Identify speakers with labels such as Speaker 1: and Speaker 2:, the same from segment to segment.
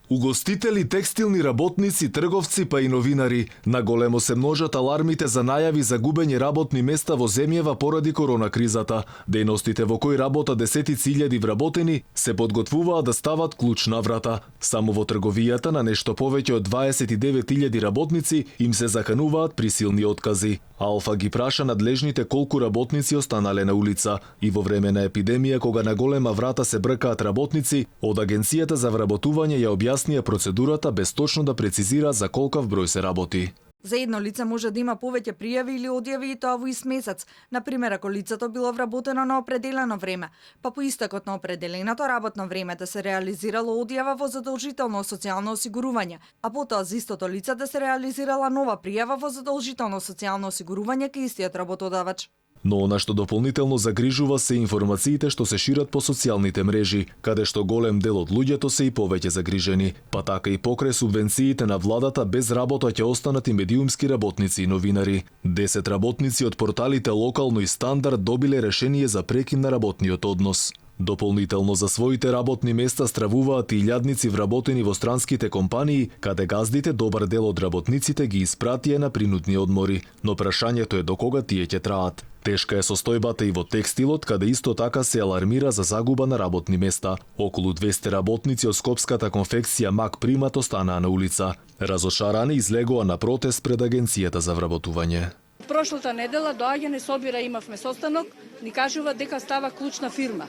Speaker 1: Угостители, текстилни работници, трговци па и новинари. Наголемо се множат алармите за најави за губење работни места во земјава поради корона кризата. Дејностите во кои работат десетици илјади вработени се подготвуваат да стават клуч на врата. Само во трговијата на нешто повеќе од 29.000 работници им се закануваат присилни откази. Алфа ги праша надлежните колку работници останале на улица и во време на епидемија кога на голема врата се бркаат работници, од Агенцијата за вработување ја објаснија процедурата без точно да прецизира за колкав број се работи.
Speaker 2: За едно лице може да има повеќе пријави или одјави и тоа во ист месец. Например, ако лицето било вработено на определено време, па по истекот на определеното работно време да се реализирало одјава во задолжително социјално осигурување, а потоа за истото лице да се реализирала нова пријава во задолжително социјално осигурување кај истиот работодавач.
Speaker 1: Но она што дополнително загрижува се информациите што се шират по социјалните мрежи, каде што голем дел од луѓето се и повеќе загрижени. Па така и покрај субвенциите на владата без работа ќе останат и медиумски работници и новинари. 10 работници од порталите Локално и Стандард добиле решение за прекин на работниот однос. Дополнително за своите работни места стравуваат и илјадници вработени во странските компании, каде газдите добар дел од работниците ги испратија на принудни одмори, но прашањето е до кога тие ќе траат. Тешка е состојбата и во текстилот, каде исто така се алармира за загуба на работни места. Околу 200 работници од скопската конфекција Мак Примат останаа на улица. Разошарани излегоа на протест пред Агенцијата за вработување.
Speaker 3: Прошлата недела доаѓање собира имавме состанок, ни кажува дека става клучна фирма.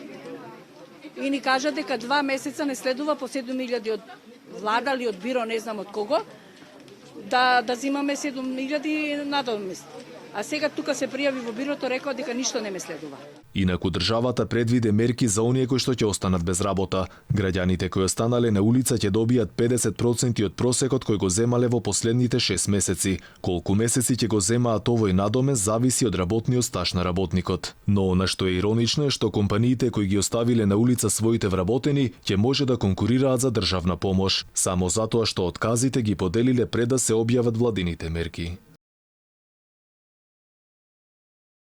Speaker 3: И ни кажа дека 2 месеца не следува по 7.000 од влада или од биро, не знам од кого, да зимаме 7.000 надомест. А сега тука се пријави во бирото, рекоа дека ништо не ме следува.
Speaker 1: Инаку државата предвиде мерки за оние кои што ќе останат без работа. Граѓаните кои останале на улица ќе добијат 50% од просекот кој го земале во последните 6 месеци. Колку месеци ќе го земаат овој надомес зависи од работниот стаж на работникот. Но она што е иронично е што компаниите кои ги оставиле на улица своите вработени ќе може да конкурираат за државна помош, само затоа што отказите ги поделиле пред да се објават владините мерки.